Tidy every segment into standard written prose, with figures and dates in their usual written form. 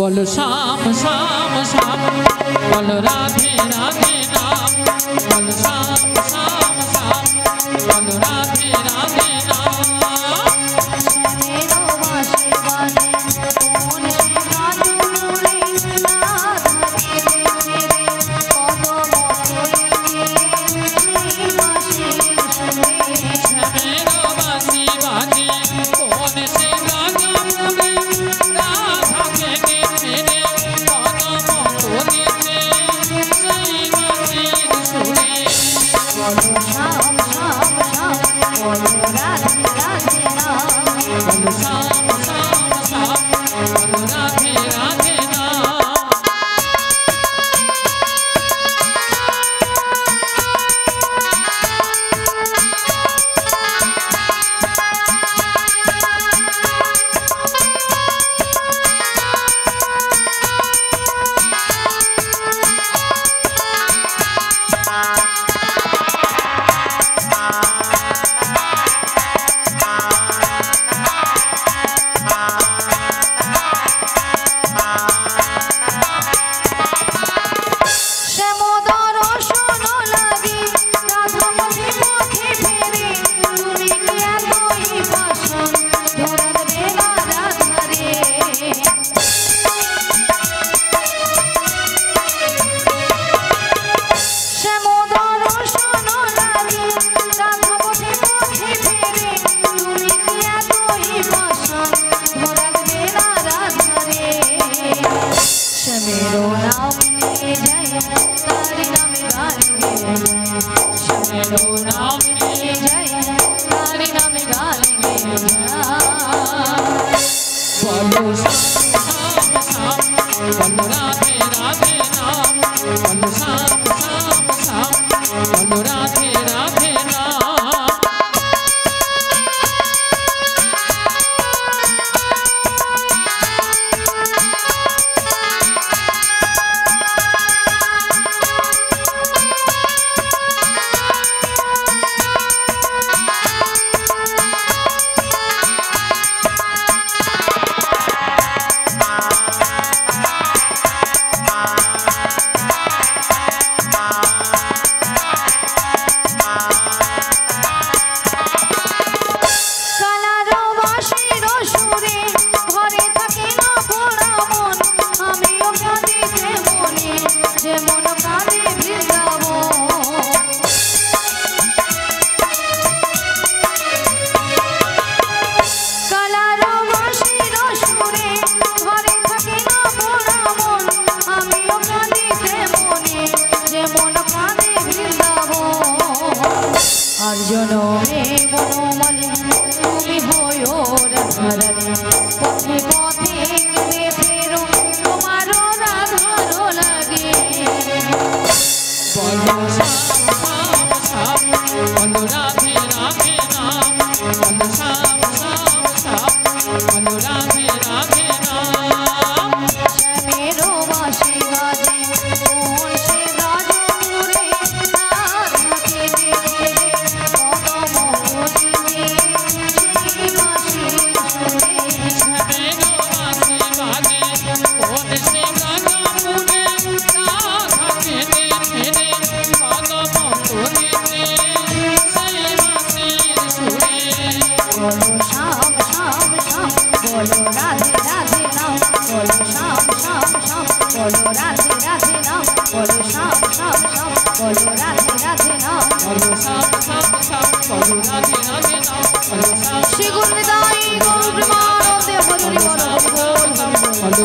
बोलो श्याम श्याम श्याम, बोलो राधे राधे राम, बोलो श्याम श्याम श्याम, बोलो राधे राधे राम।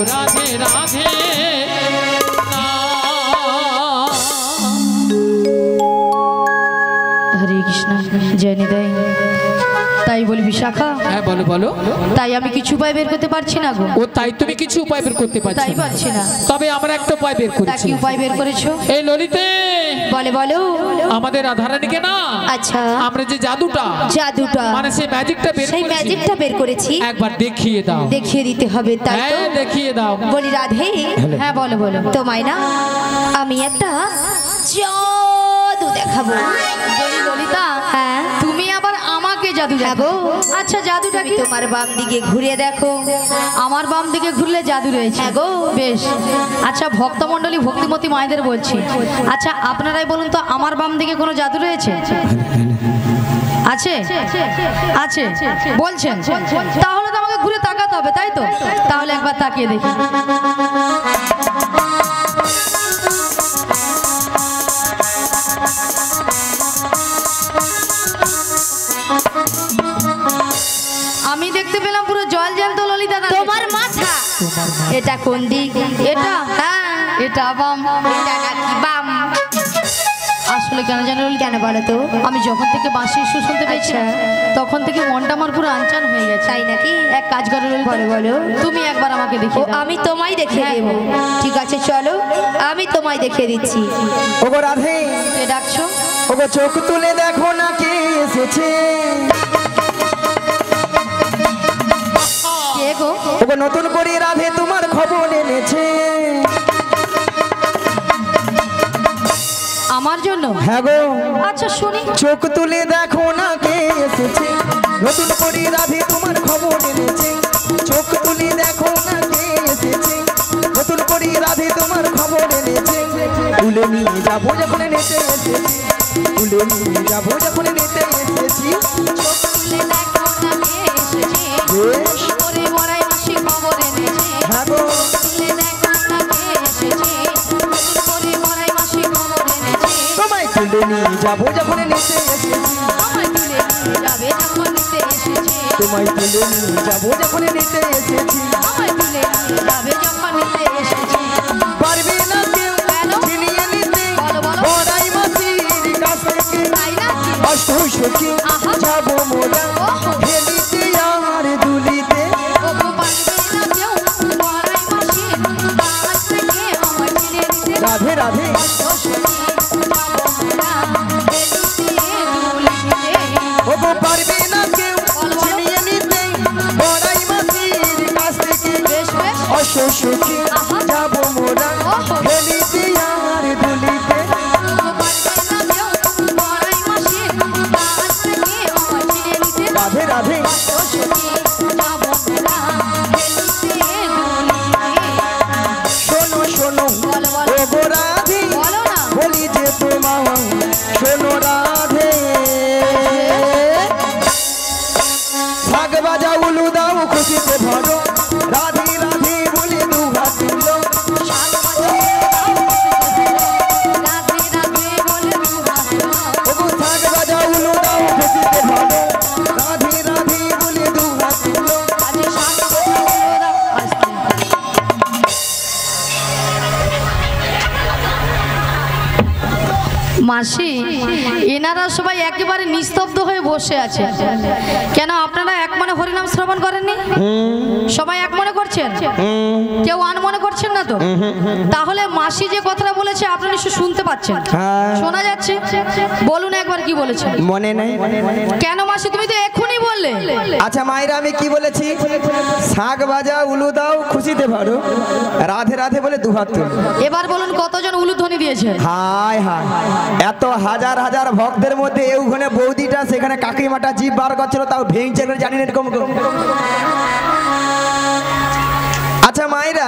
राधे राधे। বলো বলো। তাই আমি কিছু উপায় বের করতে পারছি না গো। ও তাই তুমি কিছু উপায় বের করতে পারছো? তাই পারছি না। তবে আমরা একটা উপায় বের করেছি। কি উপায় বের করেছো? এই ললিতে বলে বলো। আমাদের রাধারানীকে না, আচ্ছা, আমরা যে জাদুটা মানে সেই ম্যাজিকটা বের করেছি একবার দেখিয়ে দাও। দেখিয়ে দিতে হবে তাই তো? দেখিয়ে দাও। বলি রাধে। হ্যাঁ বলো বলো। তোমায় না আমি একটা জাদু দেখাবো। বলি ললিতা, হ্যাঁ তুমি আবার আমাকে জাদু দেখাবো? আচ্ছা জাদুটা কি? তোমার বাম দিকে ঘুরে দেখো। আমার বাম দিকে ঘুরলে জাদু রয়েছে? হ্যাঁ গো। বেশ, আচ্ছা ভক্তমণ্ডলী ভক্তিমতী মায়েদের বলছি, আচ্ছা আপনারাই বলুন তো আমার বাম দিকে কোনো জাদু রয়েছে? আছে আছে বলছেন? তাহলে তো আমাকে ঘুরে তাকাতে হবে তাই তো? তাহলে একবার তাকিয়ে দেখি। আমি দেখতে পেলাম পুরো জল জ্যান্ত ললিতা। তোমার মাথা এটা কোন দিক? এটা হ্যাঁ এটা বাম। এটা নাকি বাম? আসলে কেন জানো কেন বলো তো? আমি যখন থেকে বাঁশির সুর শুনতে পেয়েছি তখন থেকে মনটা আমার পুরো আনচান হয়ে গেছে। তাই নাকি? এক কাজ করো বলো বলো, তুমি একবার আমাকে দেখিয়ে দাও। আমি তোমায় দেখিয়ে দেব। ঠিক আছে চলো আমি তোমায় দেখিয়ে দিচ্ছি। ওগো রাধে, কে ডাকছো? ওগো চোখ তুলে দেখো না কে এসেছে। কে গো? ওগো নতুন করে রাধে তোমার খবর এনেছে। আমার জন্য? হ্যাঁ গো। আচ্ছা শুনি। চোখ তুলে দেখো না কে এসেছে, নতুন করে রাধে তোমার খবর এনেছে। চোখ তুলে দেখো না কে এসেছে, নতুন করে রাধে তোমার খবর এনেছে। তুলে নিয়ে যাবো যখন নিতে এসেছি, তুলে নিয়ে যাবো যখন নিতে এসেছি। চোখ তুলে দেখো না কে এসেছে, বেশ। করে মরাই মাসি খবর এনেছে। হ্যাঁ গো। তুলে দেখো না কে এসেছে, করে মরাই মাসি খবর এনেছে। তোমায় তুলে নিয়ে যাবো যখন নিতে এসেছি, আমায় তুলে নিয়ে যাবে যখন নিতে এসেছে। তোমায় তুলে নিয়ে যাবো যখন নিতে এসেছি। আমায় তুলে নিয়ে যাবে যখন নিতে এসেছে। পারবে না কেউ ছিনিয়ে নিতে বড়াই মাসির কাছ থেকে। তাই নাকি? অষ্ট সখী যাবো মোরা হেলিতে আর দুলিতে। ওগো পারবে না কেউ মরাই মাসির কাছ থেকে আমায় ছিনিয়ে নিতে। রাধে রাধে। ওগো পারবে না কেউ ছিনিয়ে নিতে বড়াই মাসির কাছ থেকে। অষ্ট সখী যাবো মোরা হেলিতে আর দুলিতে। রাধে রাধে। শোনো শোনো ওগো রাধে, বলি যে তোমার শোনো রাধে। শাক বাজা উলু দাও খুশিতে ভরো, রাধে রাধে বলে দু হাত তুলো। ওগো শাক বাজা উলু দাও খুশিতে ভরো, রাধে রাধে বলে দু হাত তুলো। মাসি এনারা সবাই একেবারে নিস্তব্ধ হয়ে বসে আছে কেন? আপনারা এক মনে হরিনাম শ্রবণ করেননি? সবাই এক মনে করছেন? কেউ আনমনে করছেন না তো? তাহলে মাসি যে কথাটা বলেছে আপনারা নিশ্চয় শুনতে পাচ্ছেন, শোনা যাচ্ছে। বলুন একবার কি বলেছেন? মনে নেই? কেন মাসি তুমি তো এক্ষুনি বললে। আচ্ছা মায়েরা আমি কি বলেছি? শাক বাজা উলু দাও খুশিতে ভরো, রাধে রাধে বলে দু হাত তুলো। এবার বলুন কতজন উলুধ্বনি দিয়েছে? হায় হায়, এত হাজার হাজার ভক্তের মধ্যে ওখানে বৌদিটা সেখানে কাকিমাটা জিভ বার করছিল, তাও ভেঙছে জানি না এরকম। আচ্ছা মায়েরা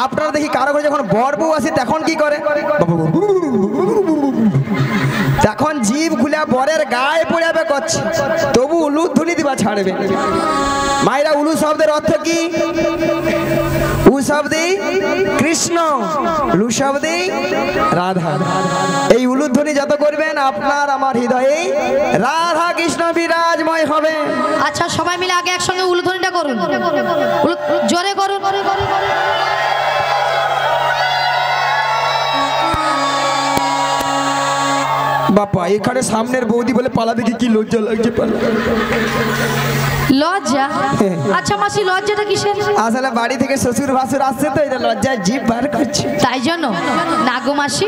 আপনারা দেখি কারো করে যখন বর বউ আসে তখন কি করে? তখন জিভ খুলে বরের গায়ে পড়াবে করছে, তবু উলু ধ্বনি দিবা ছাড়বে। মায়েরা উলু শব্দের অর্থ কি? উ শব্দে কৃষ্ণ, লু শব্দে রাধা। এই উলুধ্বনি যত করবেন আপনার আমার হৃদয়ে রাধা কৃষ্ণ বিরাজময় হবে। আচ্ছা সবাই মিলে আগে একসঙ্গে উলুধ্বনিটা করুন, জোরে করুন। বাপ্পা এখানে সামনের বৌদি বলে পালা দেখি কি লজ্জা লাগছে লজ্জা? আচ্ছা মাসি লজ্জাটা কিসের? আসলে বাড়ি থেকে শ্বশুর ভাসুর আসছে তো এটা লজ্জায় জিভ বার করছে তাই জন্য না গো মাসি,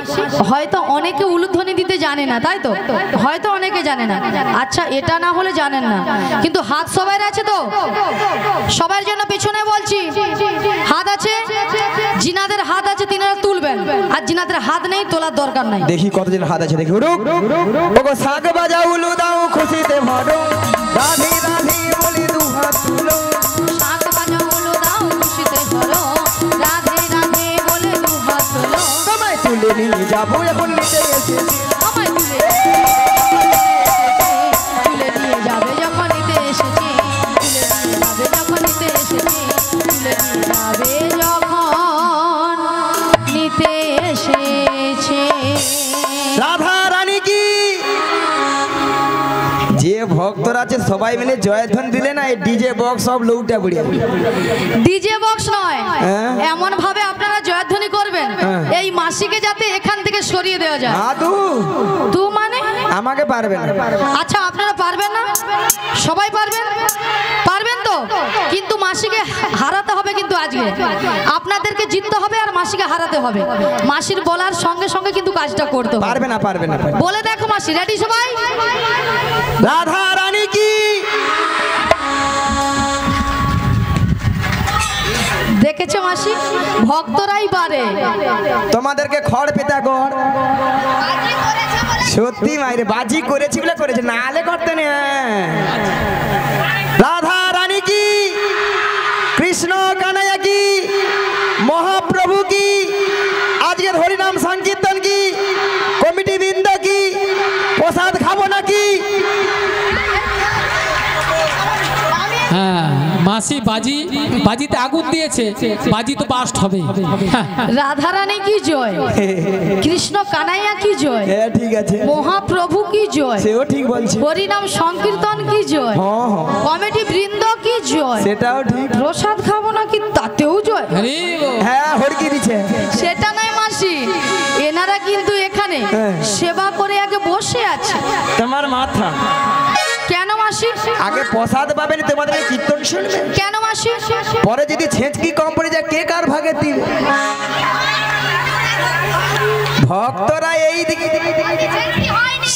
হয়তো অনেকে উলুধ্বনি দিতে জানে না, তাই তো? হয়তো অনেকে জানে না। আচ্ছা এটা না হলে জানেন না, কিন্তু হাত সবার আছে তো? সবার জন্য পেছনে বলছি, হাত আছে, জিনাদের হাত আছে তিনারা তুলবেন, আর জিনাদের হাত নেই তোলার দরকার নাই। দেখি কতজন হাত আছে দেখি। ওগো শাক বাজাও উলু দাও খুশিতে ভরো, রাধে রাধে বলি দু হাত তুলো। শাক বাজাও উলু দাও খুশিতে ভরো, রাধে রাধে বলে দু হাত তোলো। তোমায় তুলে নিয়ে যাবো এখন নিতে এসেছি, আমায় তুলে নিয়ে যাবে যখন নিতে এসেছি, তুলে নিয়ে যাবে যখন নিতে এসেছি, তুলে নিয়ে যাবে যখন নিতে এসেছে। রাধা রানী কি যে ভক্তরা আছে সবাই মিলে জয়ধ্বনি দিলে না, এই ডিজে বক্স সব লউটা বুড়িয়া। ডিজে বক্স নয়, হ্যাঁ? এমন ভাবে আপনারা জয়ধ্বনি করবেন এই মাসিকে যাতে এখান থেকে সরিয়ে দেওয়া যায়। তু মানে আমাকে পারবে না। আচ্ছা আপনারা পারবেন না? সবাই পারবেন? পারবেন তো? কিন্তু মাসিকে হারাতে হবে, কিন্তু আজকে আপনাদেরকে জিততে হবে আর মাসিকে হারাতে হবে। মাসির বলার সঙ্গে সঙ্গে কিন্তু কাজটা করতে হবে। পারবে না, পারবে না। বলে দেখো মাসি, রেডি সবাই? রাধা রানী কি দেখেছো মাসি, ভক্তরাই পারে। তোমাদেরকে খড় পেতা গড় সত্যি মাইরে বাজি করেছি বলে করেছে, নালে করতে না। রাধা রানী কি, কৃষ্ণ কানাইয়া কি, মহাপ্রভু কি, আজকের হরিনাম সংকীর্তন কি, কমিটি বৃন্দ কি, প্রসাদ খাবো নাকি? হ্যাঁ মাসি বাজিতে আগুন দিয়েছে, বাজি তো বাস্ট হবে। রাধারানী কি জয়, কৃষ্ণ কানাইয়া কি জয়, হ্যাঁ ঠিক আছে, মহাপ্রভু কি জয়, সেও ঠিক বলছে, হরিনাম সংকীর্তন কি জয়, কমিটি বৃন্দ কি জয়, সেটাও ঠিক, প্রসাদ খাবো নাকি তাতেও জয়। হ্যাঁ হড়কি দিচ্ছে। সেটা নয় মাসি, এনারা কিন্তু এখানে সেবা করে আগে বসে আছে। তোমার মাথা কেন মাসি? আগে প্রসাদ পাবেন, তোমাদের কীর্তন শুনবে। কেন মাসি? পরে যদি ছেঁচকি কম পড়ে যায় কে কার ভাগে দিবে? ভক্তরা এই দিকে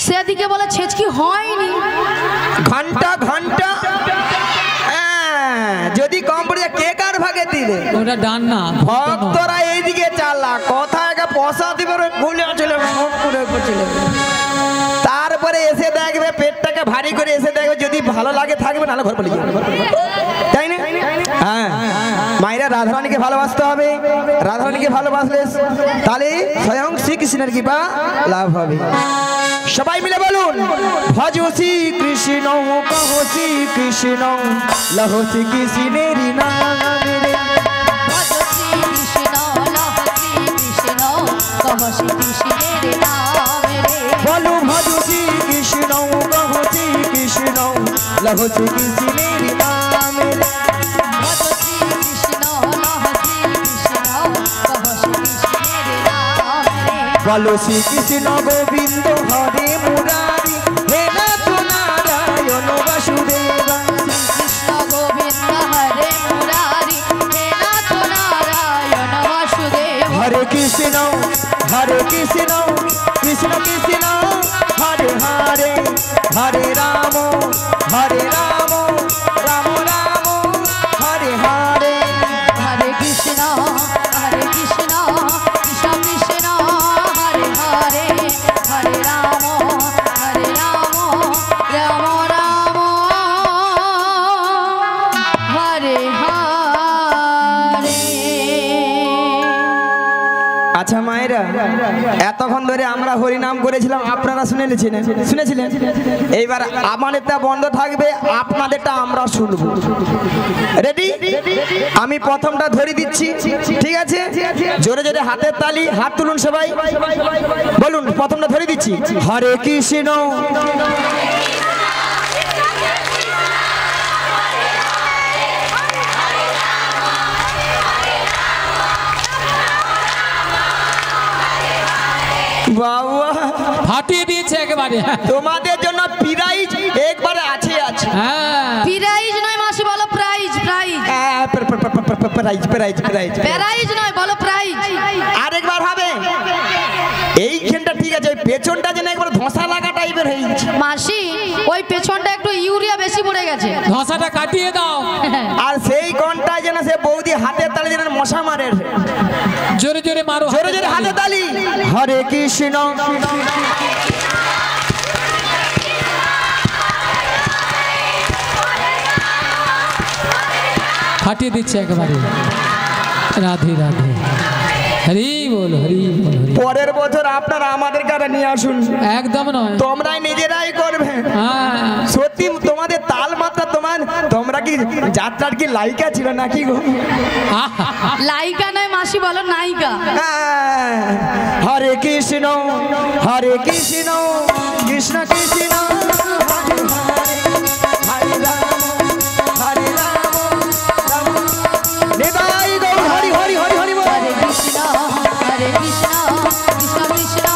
সেদিকে বলে ছেচকি হয়নি, ঘন্টা ঘন্টা যদি কম পড়ে যায় কে কার ভাগে দিবে? ওটা ডান না, ভক্তরা এইদিকে চালা কথা আগে প্রসাদ দিবে, ভুলে চলে চলে, তারপরে এসে দেখবে পেটটাকে ভারী করে এসে দেখবে, যদি ভালো লাগে থাকবে, নাহলে ঘর বলে যাবে, তাই না? হ্যাঁ মায়েরা রাধারানীকে ভালোবাসতে হবে, রাধারানীকে ভালোবাসলে তাহলে স্বয়ং শ্রীকৃষ্ণের কৃপা লাভ হবে। সবাই মিলে বলুন, ভজ শ্রী কৃষ্ণ কহ শ্রী কৃষ্ণ লহ শ্রী কৃষ্ণের নাম রে। ভজ শ্রী কৃষ্ণ লহ শ্রী কৃষ্ণ কহ শ্রী কৃষ্ণের নাম রে। বলো ভজ শ্রী কৃষ্ণ কহ শ্রী কৃষ্ণ লহ শ্রী কৃষ্ণের নাম রে। ভজ শ্রী কৃষ্ণ লহ শ্রী কৃষ্ণ কহ শ্রী কৃষ্ণের নাম রে। বলো শ্রীকৃষ্ণ গোবিন্দ হরে মুরারি হে নাথ নারায়ণ বাসুদেবা। কৃষ্ণ গোবিন্দ হরে মুরারি হে নাথ নারায়ণ বাসুদেব। হরে কৃষ্ণ কৃষ্ণ কৃষ্ণ হরে হরে, হরে রাম রাম রাম হরে হরে। হরে কৃষ্ণ কৃষ্ণ কৃষ্ণ কৃষ্ণ হরে হরে, হরে রাম রাম রাম হরে হরে। আচ্ছা মায়েরা, এতক্ষণ ধরে আমরা হরিনাম করেছিলাম, আপনারা শুনেছিলেন। এইবার আমাদেরটা বন্ধ থাকবে, আপনাদেরটা আমরা শুনবো। রেডি? আমি প্রথমটা ধরে দিচ্ছি, ঠিক আছে? জোরে জোরে হাতের তালি, হাত তুলুন সবাই, বলুন প্রথমটা ধরে দিচ্ছি। হরে কৃষ্ণ বাবা ফাটিয়ে দিয়েছে একেবারে। তোমাদের জন্য প্রাইজ একবারে আছে। হ্যাঁ প্রাইজ নয় মাসি, বলো prize. Prize prize prize prize prize নয়, বলো প্রাইজ। আরেকবার হবে। এইখানটা ঠিক আছে, ওই পেছনটা যেন একবার ধসা লাগা টাইপের হয়ে গেছে। মাসি ওই পেছনটা একটু ইউরিয়া বেশি পড়ে গেছে, ধসাটা কাটিয়ে দাও। আর সেই কোনটা যেন সে বৌদি হাতের তালে যেন মশা মারে। জোরে জোরে মারো, জোরে জোরে হাতে তালি। হরে কৃষ্ণ ফাটিয়ে দিচ্ছে একেবারে। রাধে রাধে, হরি বল হরি বল হরি। পরের বছর আপনারা আমাদের কাছে নিয়ে আসুন। একদম নয়, তোমরাই নিজেরাই করবে। হ্যাঁ সত্যি তোমাদের তাল মাত্রা তোমরা কি যাত্রার কি লাইকা ছিল নাকি গো? লাইকা নয় মাসি, বলো নায়িকা। হরে কৃষ্ণ হরে কৃষ্ণ কৃষ্ণ কৃষ্ণ হরে হরে হরে রাম রাম নিতাই গৌর হরি হরি হরি হরি বল। হরে কৃষ্ণ হরে কৃষ্ণ কৃষ্ণ কৃষ্ণ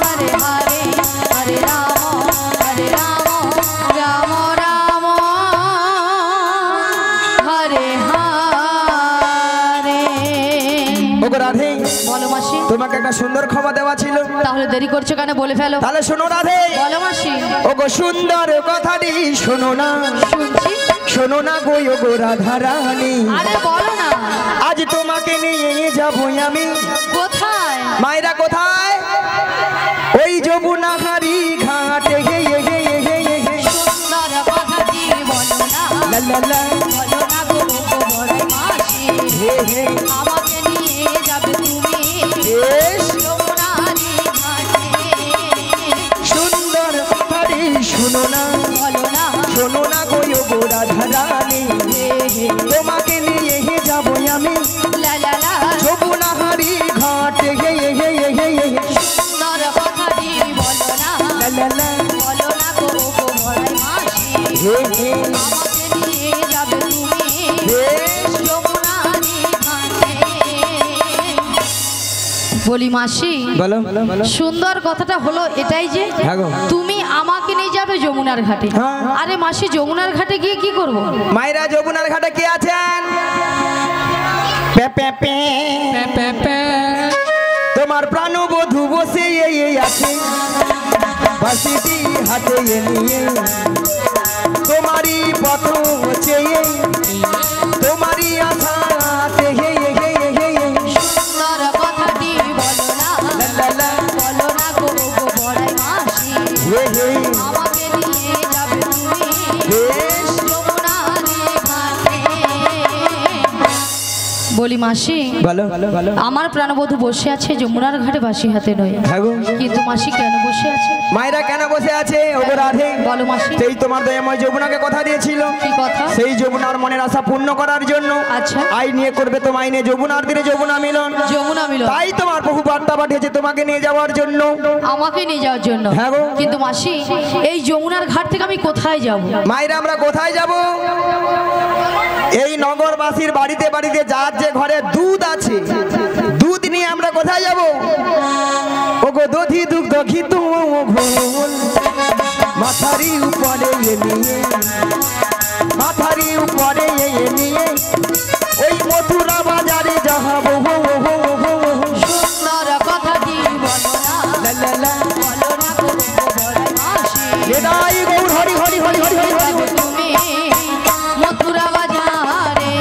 হরে হরে হরে রাম রাম রাম হরে হরে। ওগো রাধে, বলো মাসি। তোমাকে একটা সুন্দর ক্ষমা দেওয়া ছিল। তাহলে দেরি করছো কেন, বলে ফেলো। তাহলে শোনো রাধে। বলো মাসি। ওগো সুন্দর কথাটি শোনো না, শুনছি। শোনো না গো ওগো রাধা রানী। আরে বলো না। আজ তোমাকে নিয়ে যাবো আমি। কোথায়? মায়েরা কোথায়? ওই যমুনা হারি ঘাটে। হে হে হে হে হে হে। সুন্দর কথাটি বলো না, লা লা লা। বলো না গো বড় মাসি। হে হে। আমাকে নিয়ে যাবে তুমি বেশ যমুনারি ঘাটে। সুন্দর কথাটি শোনো না, বলো না। শোনো না গো ওগো রাধা রানী। হে হে তোমাকে নিয়ে যাবো আমি লা লা লা। যমুনা হারি ঘাটে। হে হে হে হে হে হে। সুন্দর কথাটি বলো না, লা লা লা। বলো না গো বড় মাসি। হে হে। আমাকে নিয়ে যাবে তুমি বেশ যমুনারি ঘাটে। বলি মাসি, বলো বলো। সুন্দর কথাটা হলো এটাই যে হ্যাঁ গো। তুমি আমাকে নিয়ে যাবে যমুনার ঘাটে। হ্যাঁ। আরে মাসি, যমুনার ঘাটে গিয়ে কি করব? মায়েরা যমুনার ঘাটে কে আছেন? Pay pay pay. প্যা, প্যা, প্যা। তোমার প্রাণবধূ বসে এই আছে বাঁশিটি হাতে নিয়ে, তোমারই পথ চেয়ে, তোমারই আশাতে। হে হে হে হে হে। সুন্দর কথাটি বলো না, লা লা লা। বলো না গো বড় মাসি। হে হে। আমাকে নিয়ে যাবে তুমি বেশ যমুনারি ঘাটে। বলি মাসি, বলো বলো। আমার প্রাণবধূ বসে আছে যমুনার ঘাটে বাঁশি হাতে নয়, হ্যাঁ গো। কিন্তু মাসি কেন বসে আছে? মায়েরা কেন বসে আছে? ওগো রাধে, বলো মাসি। সেই তোমার দয়াময় যমুনাকে কথা দিয়েছিল, কি কথা? সেই যমুনার মনের আশা পূর্ণ করার জন্য আচ্ছা। আই নিয়ে করবে তো মাইনে যমুনার তীরে যমুনা মিলন। যমুনা মিলন। তাই তোমার বহু বার্তা পাঠিয়েছে তোমাকে নিয়ে যাওয়ার জন্য। আমাকে নিয়ে যাওয়ার জন্য। হ্যাঁ গো। কিন্তু মাসি, এই যমুনার ঘাট থেকে আমি কোথায় যাব? মায়েরা আমরা কোথায় যাব? এই নগরবাসীর বাড়িতে বাড়িতে যার যে ঘরে দুধ আছে, দুধ নিয়ে আমরা কোথায় যাব? ওগো দধি দুগ্ধ ঘিত ঘোল মাথারি উপরে নিয়ে, মাথারি উপরে নিয়ে ওই মথুরা বাজারে যাবো। সুন্দর কথাটি বলো না, লা লা লা। বলো না গো বড় মাসি। নিতাই গৌর হরি হরি হরি হরি হরি হরি। যাবে তুমি মথুরা বাজারে,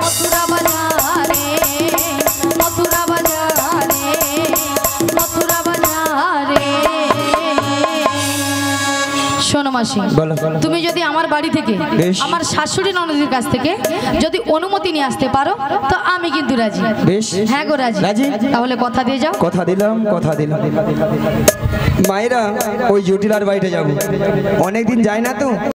মথুরা বাজারে, মথুরা বাজারে, মথুরা বাজারে। শোনো মাসি, বলো বলো। তুমি যদি আমার বাড়ি থেকে বেশ। আমার শাশুড়ি ননদের কাছ থেকে যদি অনুমতি নিয়ে আসতে পারো তো আমি কিন্তু রাজি। বেশ। হ্যাঁ গো রাজি। রাজি? তাহলে কথা দিয়ে যাও। কথা দিলাম কথা দিলাম। মায়েরা ওই জটিলার বাড়িতে যাবো, অনেকদিন যায় না তো।